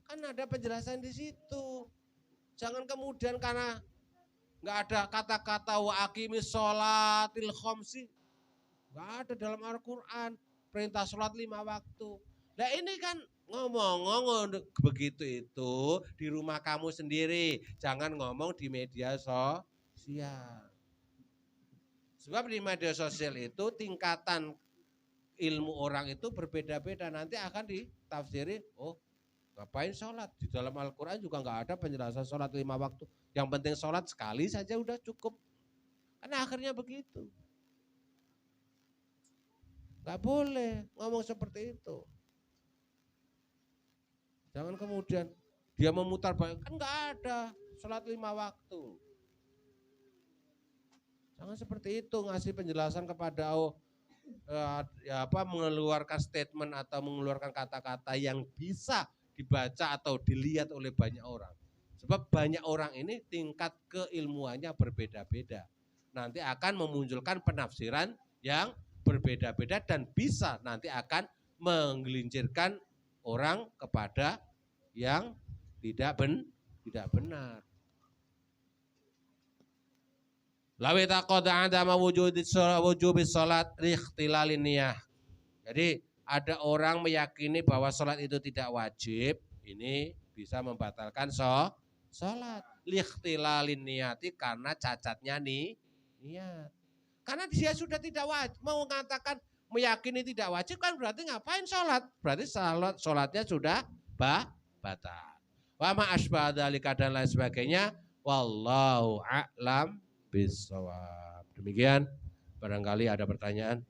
Kan ada penjelasan di situ. Jangan kemudian karena nggak ada kata-kata wa aqimis sholatil khamsi, nggak ada dalam Al-Quran perintah sholat 5 waktu. Nah ini kan ngomong begitu itu di rumah kamu sendiri, jangan ngomong di media sosial. Sebab di media sosial itu tingkatan ilmu orang itu berbeda-beda. Nanti akan ditafsiri, oh ngapain sholat? Di dalam Al-Quran juga nggak ada penjelasan sholat 5 waktu. Yang penting sholat sekali saja udah cukup. Karena akhirnya begitu. Nggak boleh ngomong seperti itu. Jangan kemudian dia memutar balik, kan nggak ada sholat 5 waktu. Jangan seperti itu ngasih penjelasan kepada mengeluarkan statement atau mengeluarkan kata-kata yang bisa dibaca atau dilihat oleh banyak orang. Sebab banyak orang ini tingkat keilmuannya berbeda-beda. Nanti akan memunculkan penafsiran yang berbeda-beda dan bisa nanti akan menggelincirkan orang kepada yang tidak benar. Lawi taqada adama wujubis salat ikhtilalin niyah. Jadi ada orang meyakini bahwa salat itu tidak wajib, ini bisa membatalkan salat. Ikhtilalin niyati karena cacatnya niat. Karena dia sudah tidak wajib, mau mengatakan meyakini tidak wajib kan berarti ngapain salat? Berarti salatnya sudah batal. Wa ma asbah dzalika dan lain sebagainya, wallahu a'lam bisawab. Demikian, barangkali ada pertanyaan.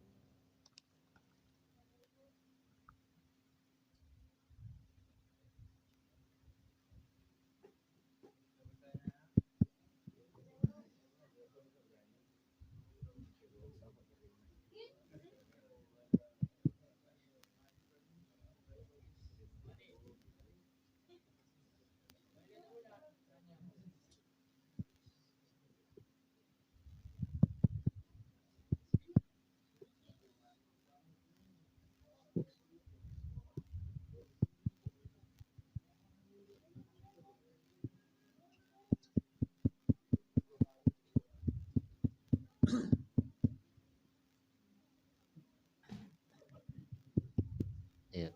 Ya.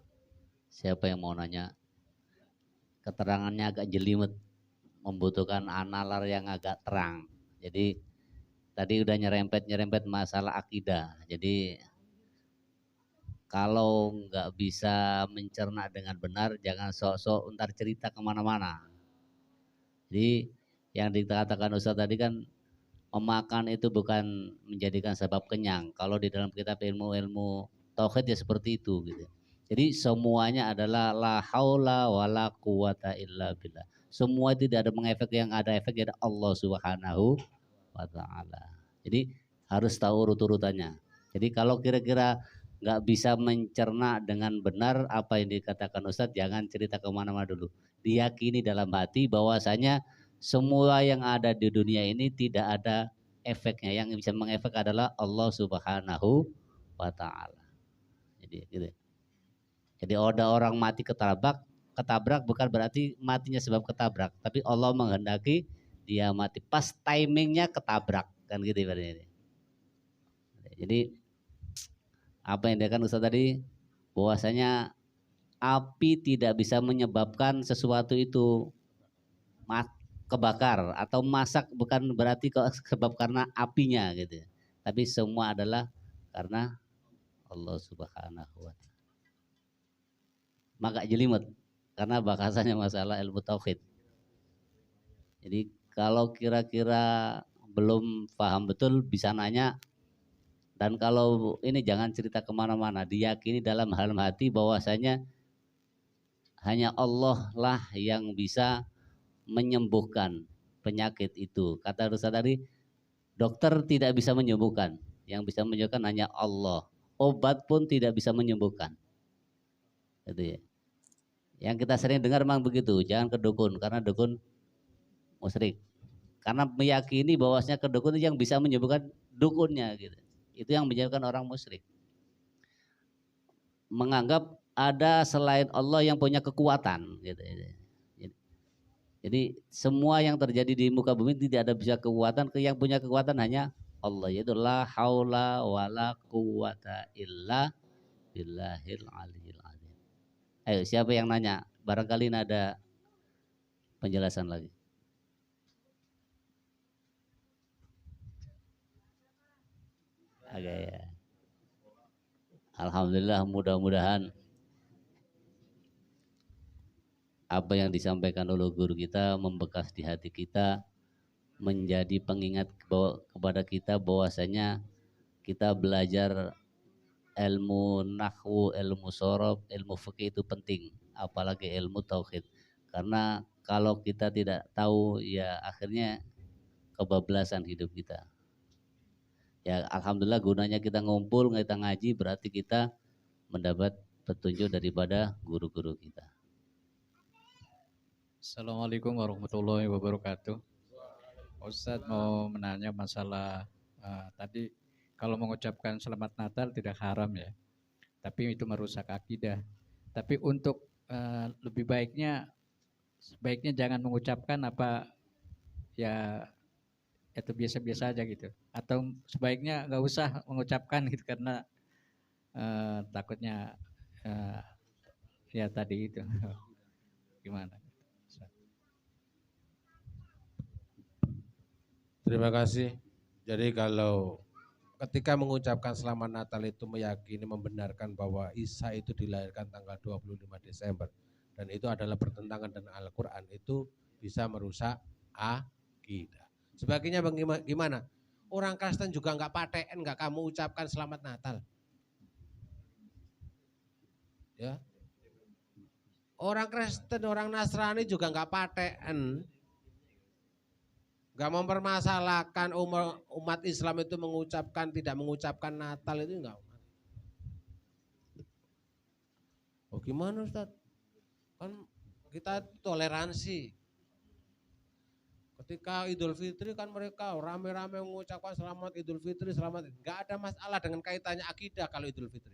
Siapa yang mau nanya? Keterangannya agak jelimet, membutuhkan analar yang agak terang. Jadi tadi udah nyerempet masalah akidah. Jadi kalau nggak bisa mencerna dengan benar, jangan sok-sok ntar cerita kemana-mana. Jadi yang dikatakan Ustaz tadi kan memakan itu bukan menjadikan sebab kenyang. Kalau di dalam kitab ilmu-ilmu tauhid ya seperti itu gitu. Jadi semuanya adalah la haula wala quwata illa billah. Semua itu tidak ada mengefek, yang ada efek dari Allah Subhanahu wa taala. Jadi harus tahu urut-urutannya. Jadi kalau kira-kira nggak bisa mencerna dengan benar apa yang dikatakan Ustadz, jangan cerita kemana-mana dulu. Diyakini dalam hati bahwasanya semua yang ada di dunia ini tidak ada efeknya. Yang bisa mengefek adalah Allah Subhanahu wa taala. Jadi gitu. Jadi ada orang mati ketabrak bukan berarti matinya sebab ketabrak, tapi Allah menghendaki dia mati pas timingnya ketabrak, kan gitu ibaratnya. Jadi apa yang dikatakan Ustaz tadi, bahwasanya api tidak bisa menyebabkan sesuatu itu kebakar atau masak, bukan berarti sebab karena apinya gitu. Tapi semua adalah karena Allah Subhanahu wa taala. Maka jelimet karena bahasannya masalah ilmu tauhid. Jadi kalau kira-kira belum paham betul bisa nanya. Dan kalau ini jangan cerita kemana-mana, diyakini dalam hal hati bahwasanya hanya Allah lah yang bisa menyembuhkan penyakit itu. Kata Ustaz tadi, dokter tidak bisa menyembuhkan, yang bisa menyembuhkan hanya Allah. Obat pun tidak bisa menyembuhkan. Gitu ya. Yang kita sering dengar memang begitu, jangan ke dukun karena dukun musyrik. Karena meyakini bahwasanya ke dukun itu yang bisa menyembuhkan dukunnya gitu. Itu yang menjadikan orang musyrik. Menganggap ada selain Allah yang punya kekuatan gitu. Jadi semua yang terjadi di muka bumi tidak ada bisa kekuatan, yang punya kekuatan hanya Allah, yaitu la haula wala quwata illa billahil aliyil azim. Ayo siapa yang nanya? Barangkali ada penjelasan lagi. agak ya. Alhamdulillah, mudah-mudahan apa yang disampaikan oleh guru kita membekas di hati kita, menjadi pengingat kepada kita bahwasanya kita belajar ilmu nahwu, ilmu sorof, ilmu fikih itu penting, apalagi ilmu tauhid. Karena kalau kita tidak tahu, ya akhirnya kebablasan hidup kita. Ya alhamdulillah gunanya kita ngumpul, kita ngaji, berarti kita mendapat petunjuk daripada guru-guru kita. Assalamualaikum warahmatullahi wabarakatuh. Ustadz mau menanya masalah tadi kalau mengucapkan selamat Natal tidak haram ya, tapi itu merusak akidah. Tapi untuk lebih sebaiknya jangan mengucapkan apa ya, itu biasa-biasa aja gitu. Atau sebaiknya nggak usah mengucapkan gitu karena takutnya ya tadi itu gimana? Terima kasih. Jadi kalau ketika mengucapkan selamat Natal itu meyakini, membenarkan bahwa Isa itu dilahirkan tanggal 25 Desember dan itu adalah bertentangan dengan Al-Quran, itu bisa merusak akidah. Sebagainya bagaimana? Orang Kristen juga nggak paten, nggak kamu ucapkan selamat Natal. Ya. Orang Kristen, orang Nasrani juga nggak paten, nggak mempermasalahkan umat Islam itu tidak mengucapkan Natal itu enggak. Oh gimana Ustaz? Kan kita toleransi. Ketika Idul Fitri kan mereka rame-rame mengucapkan selamat Idul Fitri, selamat. Enggak ada masalah dengan kaitannya akidah kalau Idul Fitri.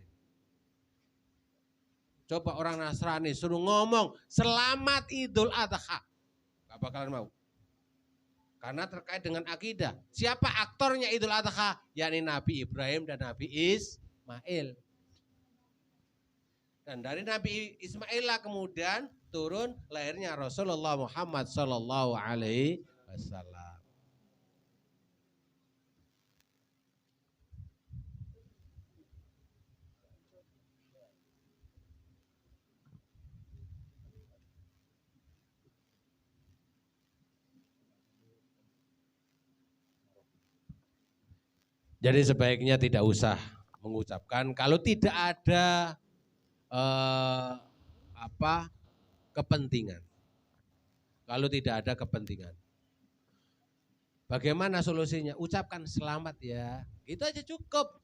Coba orang Nasrani suruh ngomong selamat Idul Adha, enggak bakalan mau. Karena terkait dengan akidah. Siapa aktornya Idul Adha? Yakni Nabi Ibrahim dan Nabi Ismail. Dan dari Nabi Ismail lah kemudian turun lahirnya Rasulullah Muhammad Sallallahu Alaihi Wasallam. Jadi sebaiknya tidak usah mengucapkan kalau tidak ada kepentingan. Kalau tidak ada kepentingan. Bagaimana solusinya? Ucapkan selamat ya. Itu aja cukup.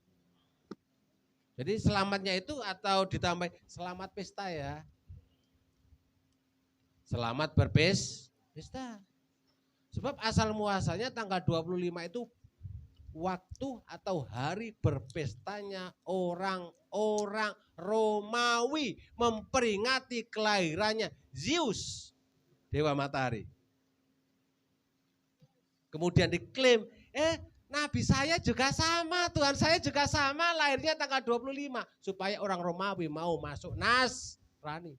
Jadi selamatnya itu atau ditambah selamat pesta ya. Selamat berpesta. Sebab asal muasalnya tanggal 25 itu waktu atau hari berpestanya orang-orang Romawi memperingati kelahirannya Zeus, dewa matahari. Kemudian diklaim, Nabi saya juga sama, Tuhan saya juga sama, lahirnya tanggal 25 supaya orang Romawi mau masuk Nasrani.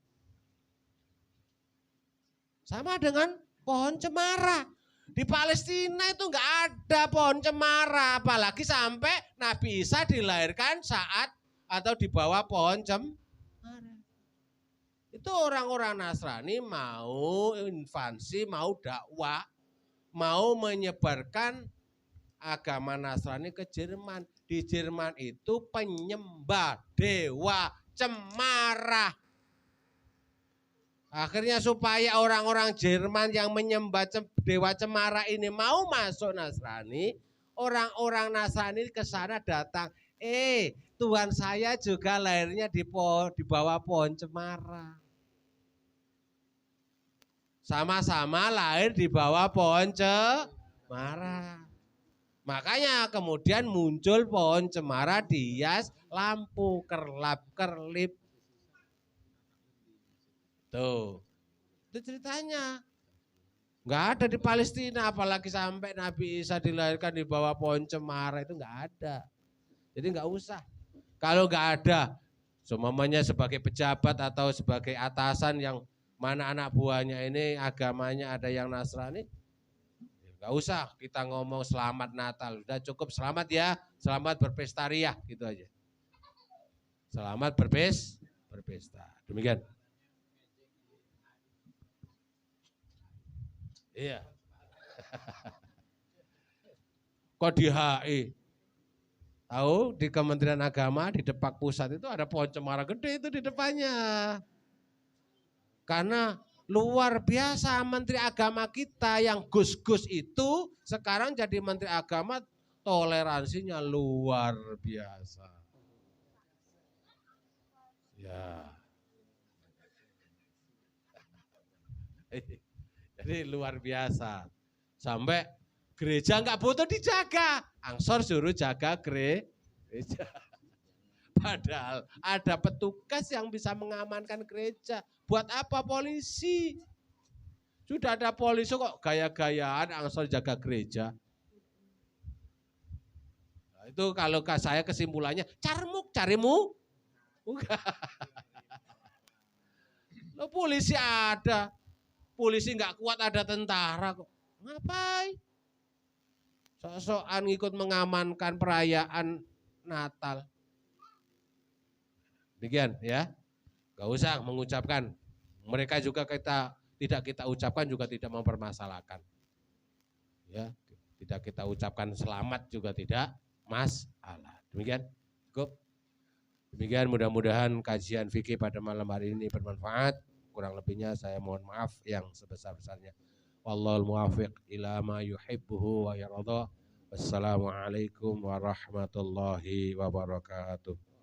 Sama dengan pohon cemara. Di Palestina itu enggak ada pohon cemara, apalagi sampai Nabi Isa dilahirkan saat atau di bawah pohon cemara. Itu orang-orang Nasrani mau invasi, mau dakwah, mau menyebarkan agama Nasrani ke Jerman. Di Jerman itu penyembah dewa cemara. Akhirnya supaya orang-orang Jerman yang menyembah dewa cemara ini mau masuk Nasrani, orang-orang Nasrani ke sana datang, Tuhan saya juga lahirnya di bawah pohon cemara. Sama-sama lahir di bawah pohon cemara. Makanya kemudian muncul pohon cemara dihias lampu kerlap-kerlip. Tuh, itu ceritanya. Enggak ada di Palestina, apalagi sampai Nabi Isa dilahirkan di bawah pohon cemara, itu enggak ada. Jadi enggak usah. Kalau enggak ada, semuanya sebagai pejabat atau sebagai atasan yang mana anak buahnya ini agamanya ada yang Nasrani, Gak usah kita ngomong selamat Natal, udah cukup selamat ya, selamat berpesta riah gitu aja. Selamat berpesta. Demikian. Iya. Kok di HI? Tahu di Kementerian Agama di Depak Pusat itu ada pohon cemara gede itu di depannya. Karena luar biasa Menteri Agama kita yang gus-gus itu sekarang jadi Menteri Agama, toleransinya luar biasa. Ya. Jadi luar biasa. Sampai gereja nggak butuh dijaga. Angsor suruh jaga gereja. Padahal ada petugas yang bisa mengamankan gereja. Buat apa polisi? Sudah ada polisi kok gaya-gayaan Angsor jaga gereja. Nah, itu kalau saya kesimpulannya, carimu. Bukan. Loh, polisi ada. Polisi nggak kuat ada tentara kok. Ngapain? Sok-sokan ikut mengamankan perayaan Natal. Demikian ya. Gak usah mengucapkan. Mereka juga tidak kita ucapkan juga tidak mempermasalahkan. Ya, tidak kita ucapkan selamat juga tidak masalah. Demikian. Cukup. Demikian mudah-mudahan kajian fikih pada malam hari ini bermanfaat. Kurang lebihnya saya mohon maaf yang sebesar-besarnya. Wallahul muwaffiq ila ma yuhibbuhu wa yarda. Wassalamualaikum warahmatullahi wabarakatuh.